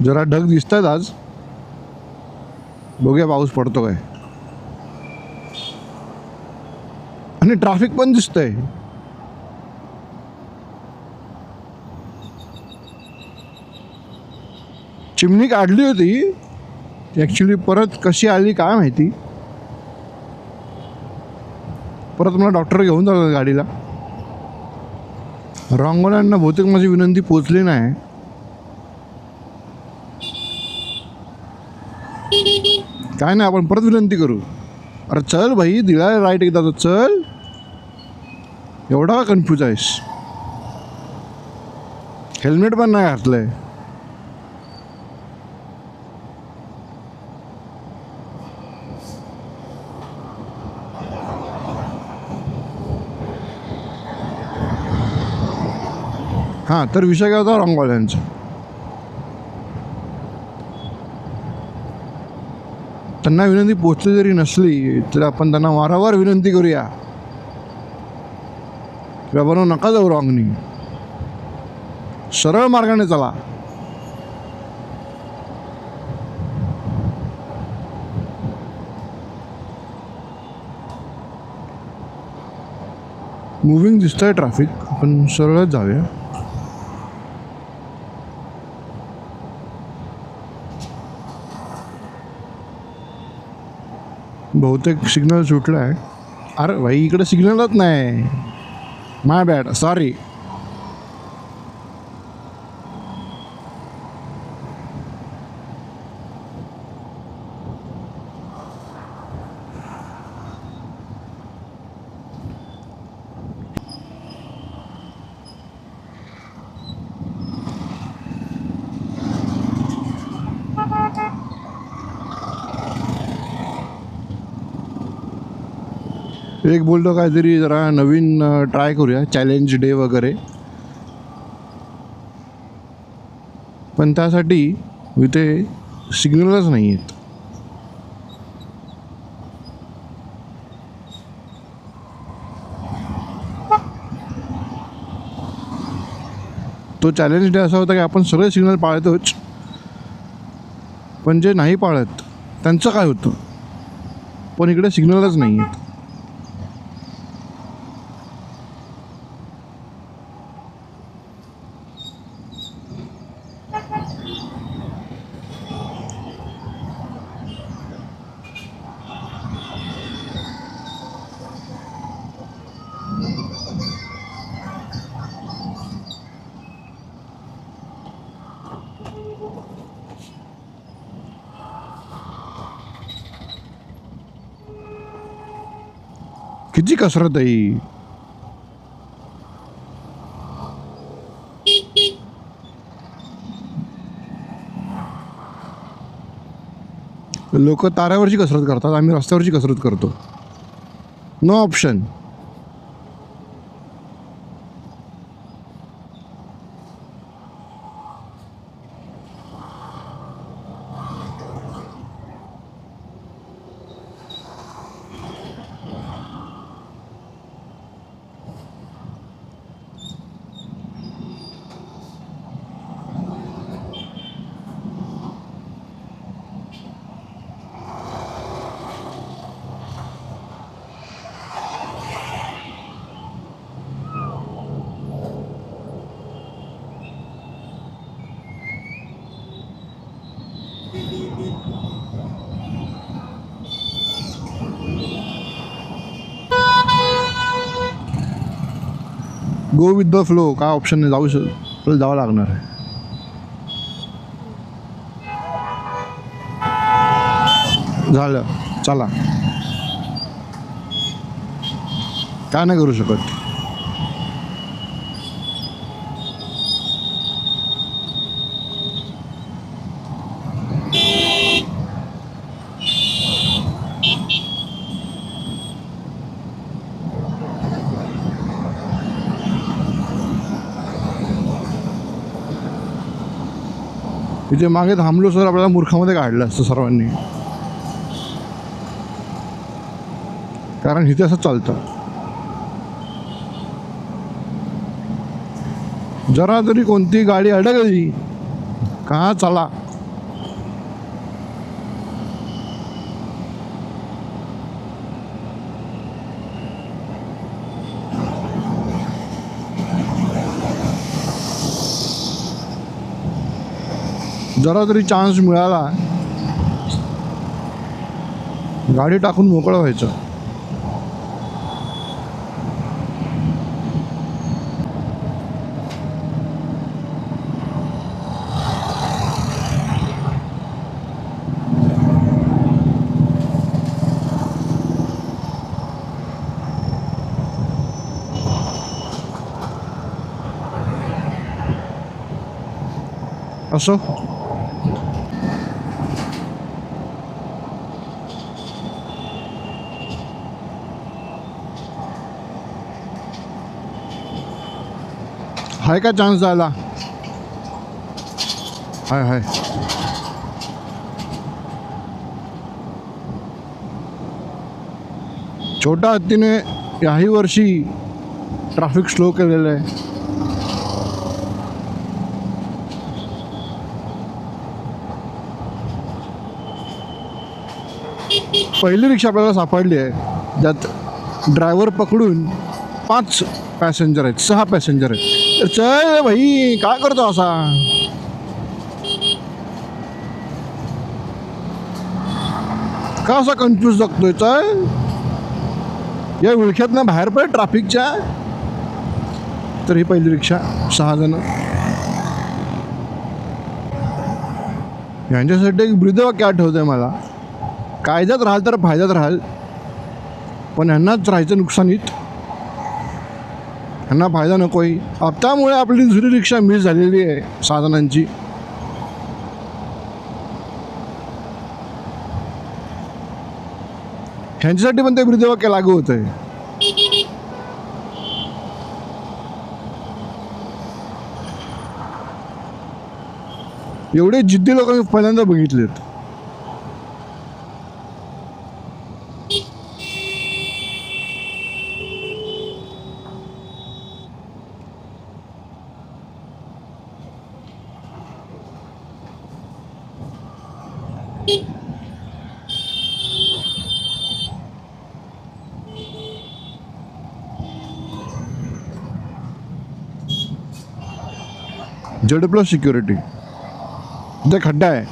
जरा ढग दिसत आहेत आज, बघूया पाऊस पडतो काय. आणि ट्रॅफिक पण दिसतंय. चिमणी काढली होती ॲक्च्युली, परत कशी आली काय माहिती. परत मला डॉक्टर घेऊन जातात गाडीला. रांगोळ्यांना बहुतेक माझी विनंती पोचली नाही. काय नाही, आपण परत विनंती करू. अरे चल भाई, दिला राईट एकदा, तर चल. एवढा का कन्फ्यूज आहेस? हेल्मेट पण नाही घातलंय. हां, तर विषय काय होता रांगोळ्यांचा. त्यांना विनंती पोचली जरी नसली तर आपण त्यांना वारंवार विनंती करूया की बाबा नका जाऊ रॉंगनी, सरळ मार्गाने चला. मुव्हिंग दिसतंय ट्रॅफिक, आपण सरळच जाऊया. बहुतेक सिग्नल सुटला आहे. अरे भाई, इकडे सिग्नलच नाही. माय बॅड, सॉरी. एक बोलतो काहीतरी जरा नवीन ट्राय करूया, चॅलेंज डे वगैरे. पण त्यासाठी इथे सिग्नलच नाही आहेत. तो चॅलेंज डे असा होता की आपण सगळे सिग्नल पाळतोच, पण जे नाही पाळत त्यांचं काय होतं. पण इकडे सिग्नलच नाही आहेत. किती कसरत आहे ही. लोक ताऱ्यावरची कसरत करतात, आम्ही रस्त्यावरची कसरत करतो. No option. Go with the flow, काय ऑप्शन नाही. जावं लागणार आहे. झालं, चला. काय नाही करू शकत. इथे मागे थांबलो सर, आपल्याला मूर्खामध्ये काढलं असतं सर्वांनी. कारण इथे असं चालतं. जरा तरी कोणती गाडी अडकली का चला. जरा तरी चान्स मिळाला गाडी टाकून मोकळं व्हायचं. असो, हाय का चान्स जायला? हाय हाय. छोट्या हत्तीने याही वर्षी ट्रॅफिक स्लो केलेलं आहे. पहिली रिक्षा आपल्याला सापडली आहे ज्यात ड्रायव्हर पकडून 5 पॅसेंजर आहेत, 6 पॅसेंजर आहेत. तर चल भाई, काय करतो असा? का असा कन्फ्यूज जगतोय? चल, या विळख्यातनं बाहेर पड ट्रॅफिकच्या. तर ही पहिली रिक्षा, 6 जण. यांच्यासाठी एक ब्रीदवाक्य आठवतंय मला, कायद्यात राहाल तर फायद्यात राहाल, पण ह्यांनाच राहायचं नुकसानीत. ह्यांना फायदा नकोय. त्यामुळे आपली दुसरी रिक्षा मिस झालेली आहे 6 जणांची. ह्यांच्यासाठी पण ते ब्रीदवाक्य लागू होत आहे. एवढे जिद्दी लोक मी पहिल्यांदा बघितलेत. ZP सिक्युरिटी, ते खड्डा आहे.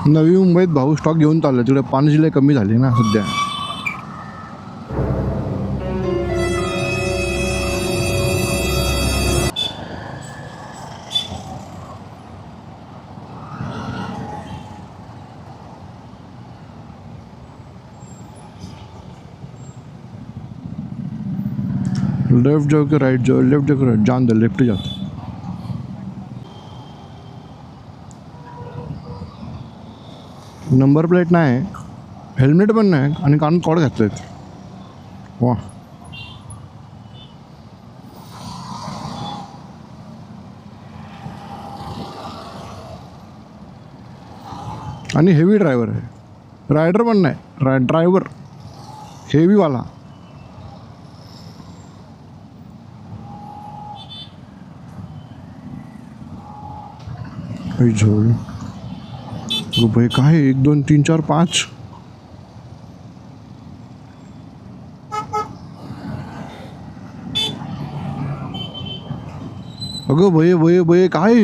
नवी मुंबईत भाऊ स्टॉक घेऊन चाललं. तिकडे पाण्याची लय कमी झाली ना सध्या. लेफ्ट जाओ कि राइट जाओ? लेफ्ट जाओ कि राइट? जान दे, लेफ्ट जाते. नंबर प्लेट नाही, हेल्मेट पण नाही, आणि कान कॉड घातलेत. वा, आणि हेवी ड्रायव्हर आहे. रायडर पण नाही, ड्रायव्हर हेवीवाला. झोल भाई, काय 1 2 3 4 5. अगं भये भये भये, काय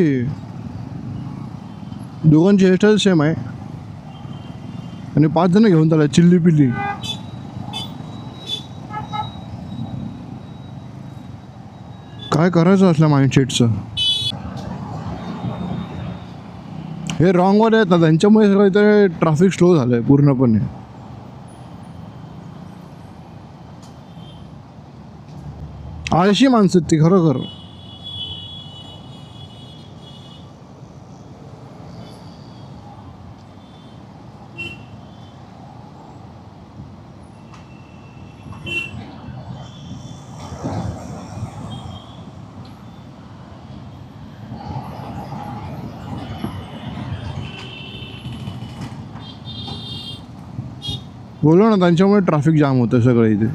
दोघांची हेअरस्टाईल सेम आहे आणि 5 जण घेऊन चालले चिल्ली पिल्ली. काय करायचं असल्या माइंडसेटचं? हे रॉंगवर आहेत ना, त्यांच्यामुळे सगळं इथे ट्रॅफिक स्लो झालं आहे पूर्णपणे. आळशी माणसं ती खरोखर. बोललो ना, त्यांच्यामुळे ट्रॅफिक जाम होतं सगळं इथे.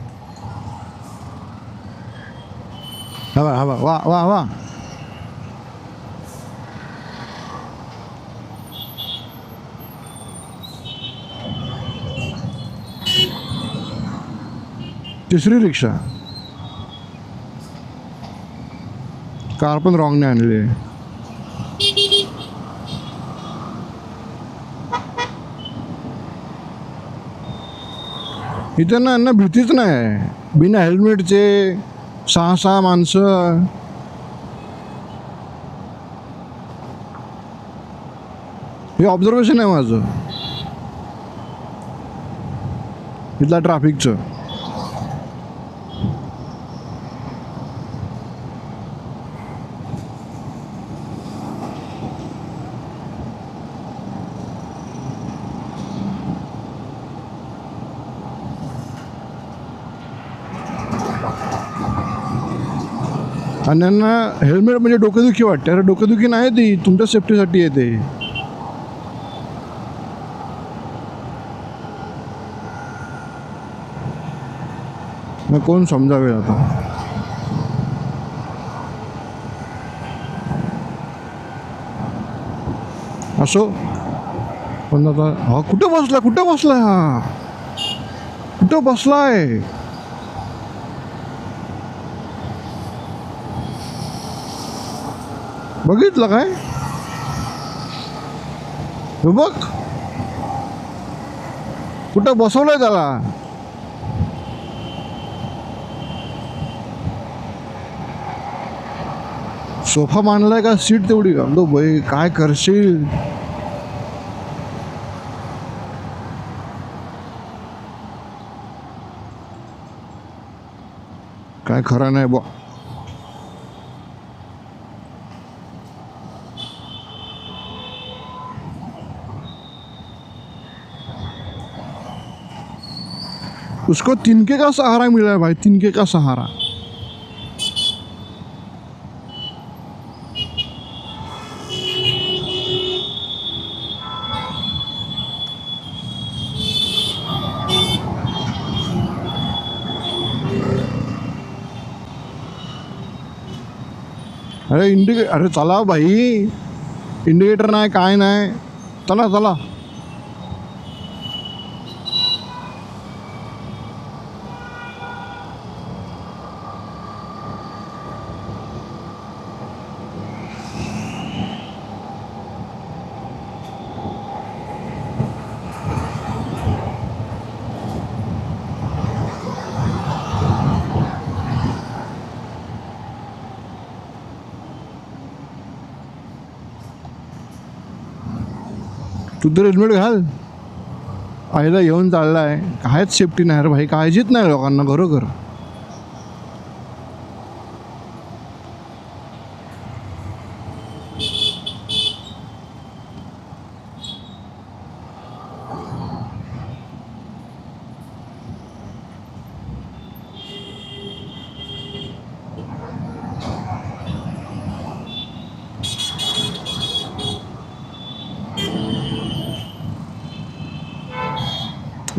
हवा हवा वा वा वा. तिसरी रिक्षा. कार पण रॉंगने आणली आहे. इथे ना यांना भीतीच नाही. बिना हेल्मेटचे 6 माणसं. हे ऑब्झर्वेशन आहे माझं इथला ट्रॅफिकचं. आणि यांना हेल्मेट म्हणजे डोकेदुखी वाटते. अरे डोकेदुखी नाही, ती तुमच्या सेफ्टीसाठी येते. मग कोण समजावे आता. असो पण आता हा कुठं बसलाय, कुठं बसलाय, हा कुठं बसलाय. बघितलं काय, हे बघ कुठं बसवलंय त्याला. सोफा मांडलाय का सीट तेवढी का. लो बाई काय करशील. काय खरं नाही बा. उसको तिनके का सहारा मिला है भाई, तिनके का सहारा. अरे अरे चला भाई, इंडिकेटर नाही काय नाही. चला चला. तू तर हेल्मेट घाल. आईला घेऊन चाललाय, कायच सेफ्टी नाही रे भाई. काळजीच नाही लोकांना खरोखर.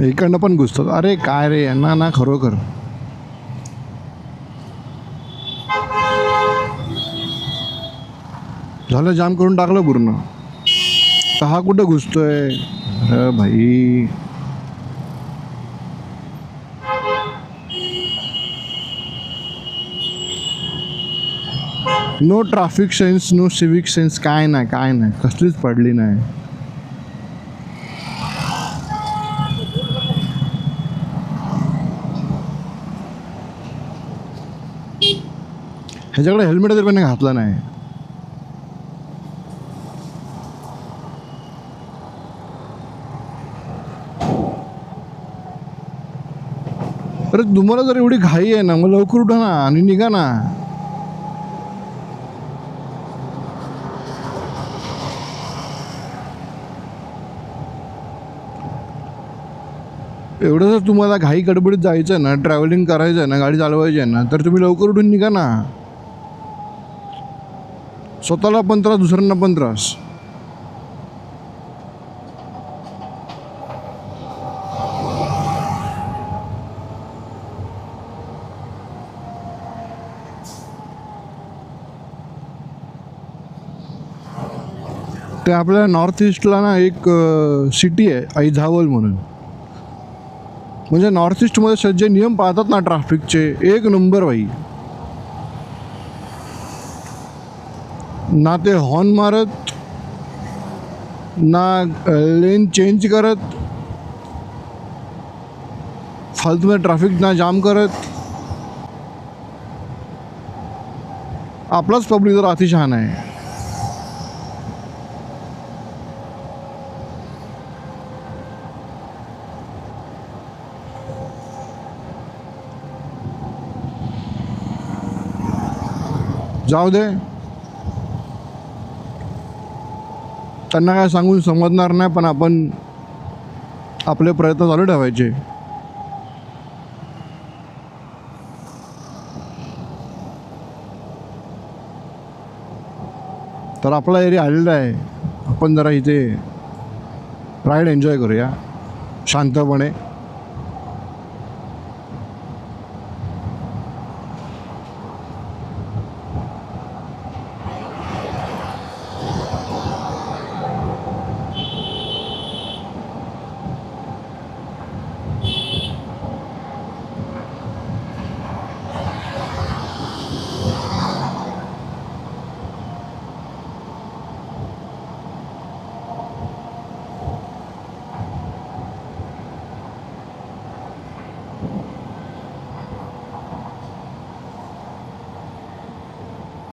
इकडनं पण घुसतात. अरे काय रे यांना ना खरोखर. झालं, जाम करून टाकलं पूर्ण. तर हा कुठं घुसतोय. अरे भाई no traffic sense, no civic sense. काय नाही काय नाही, कसलीच पडली नाही. ह्याच्याकडे हेल्मेट तरी पण घातला नाही. अरे तुम्हाला जर एवढी घाई आहे ना, मग लवकर उठा ना आणि निघा ना. एवढं जर तुम्हाला घाई गडबडीत जायचं ना, ट्रॅव्हलिंग करायचं आहे ना, गाडी चालवायची आहे ना, तर तुम्ही लवकर उठून निघा ना. स्वतःला पण त्रास, दुसऱ्यांना पण त्रास. ते आपल्या नॉर्थ ईस्टला ना एक सिटी आहे ऐझावल म्हणून. म्हणजे नॉर्थ ईस्टमध्ये जे नियम पाळतात ना ट्रॅफिकचे, एक नंबर बाई. ना ते हॉर्न मारत, ना लेन चेंज करत, फालतूमध्ये ट्रॅफिक ना जाम करत. आपलाच पब्लिक जरा अतिशहाणा आहे. जाऊ दे, त्यांना काय सांगून समजणार नाही, पण आपण आपले प्रयत्न चालू ठेवायचे. तर आपला एरिया आलेला आहे, आपण जरा इथे राईड एन्जॉय करूया शांतपणे.